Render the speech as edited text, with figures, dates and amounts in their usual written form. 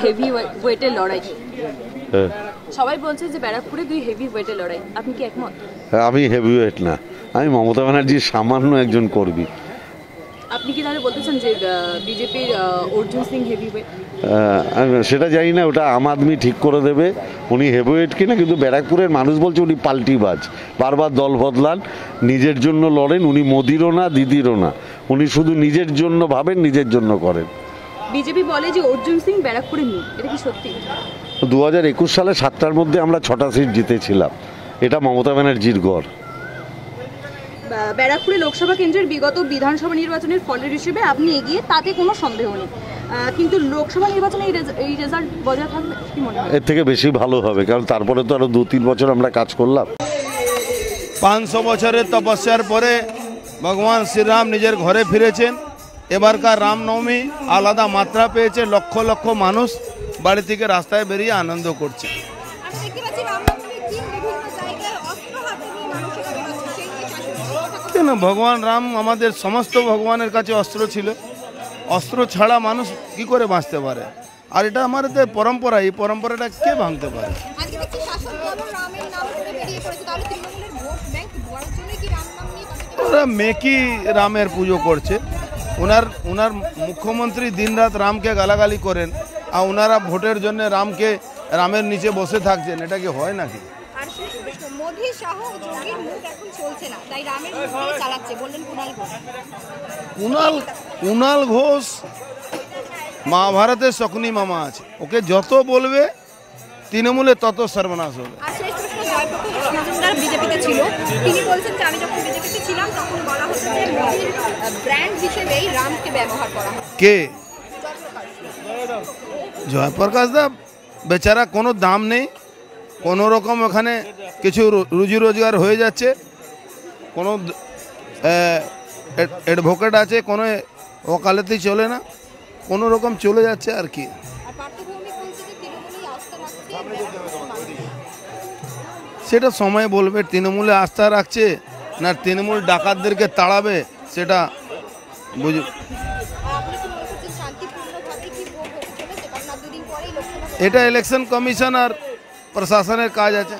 Heavy ওয়েটের লড়াই, সবাই বলছে যে ব্যারাকপুরে দুই হেভি ওয়েটের লড়াই, আপনি কি একমত? আমি হেভি ওয়েট না, আমি মমতা ব্যানার্জির সামান্য একজন কর্মী। আপনি কি তাহলে বলতেছেন যে বিজেপির অর্জুন সিং হেভি ওয়েট? সেটা জানি না, ওটা আম আদমি ঠিক করে দেবে উনি হেভি ওয়েট কিনা। কিন্তু ব্যারাকপুরের মানুষ বলছে উনি পাল্টিবাজ, বারবার দল বদলান, নিজের জন্য লড়েন। উনি মোদিরও না দিদিরও না, উনি শুধু নিজের জন্য ভাবেন, নিজের জন্য করেন। বিজেপি বলে যে অর্জুন সিং ব্যারাকপুরে নেই, এটা কি সত্যি? 2021 সালে 7টার মধ্যে আমরা 6টা সিট জিতেছিলাম, এটা মমতা ব্যানার্জির গড়। ব্যারাকপুরে লোকসভা কেন্দ্রের বিগত বিধানসভা নির্বাচনের ফলের হিসেবে আপনি এগিয়ে, তাতে কোনো সন্দেহ নেই, কিন্তু লোকসভা নির্বাচনে এই রেজাল্ট বজায় থাকবে কি মনে হয়? এর থেকে বেশি ভালো হবে, কারণ তারপরে তো আরো 2-3 বছর আমরা কাজ করলাম। 500 বছরের তপস্যার পরে ভগবান শ্রীরাম নিজের ঘরে ফিরেছেন। এবারকার রামনবমী আলাদা মাত্রা পেয়েছে, লক্ষ লক্ষ মানুষ বাড়ি থেকে রাস্তায় বেরিয়ে আনন্দ করছে। কেন, ভগবান রাম আমাদের সমস্ত ভগবানের কাছে অস্ত্র ছিল, অস্ত্র ছাড়া মানুষ কি করে বাঁচতে পারে? আর এটা আমাদের পরম্পরা, এই পরম্পরাটা কে ভাঙতে পারে? ওরা মেকি রামের পুজো করছে, ওনার মুখ্যমন্ত্রী দিনরাত রামকে গালাগালি করেন, আর ওনারা ভোটের জন্য রামের নিচে বসে থাকছেন, এটা কি হয় নাকি? কুণাল ঘোষ মহাভারতের শকুনি মামা আছে, ওকে যত বলবে তৃণমূলে তত সর্বনাশ হবে। বিজেপিতে ছিল, তিনি বলছেন যে আমি যখন বিজেপিতে ছিলাম তখন বলা হতো যে মোদির ব্র্যান্ড হিসেবেই রামকে ব্যবহার করা হয়। কে? জয়প্রকাশ দা বেচারা, কোনো দাম নেই, কোনো রকম ওখানে কিছু রুজি রোজগার হয়ে যাচ্ছে, কোনো অ্যাডভোকেট আছে, কোনো ওকালতি চলে না, কোনো রকম চলে যাচ্ছে আর কি। সেটা সময় বলবে তৃণমূলে আস্থা রাখছে না তৃণমূল ডাকাতদেরকে তাড়াবে, সেটা বুঝ। এটা ইলেকশন কমিশন আর প্রশাসনের কাজ আছে।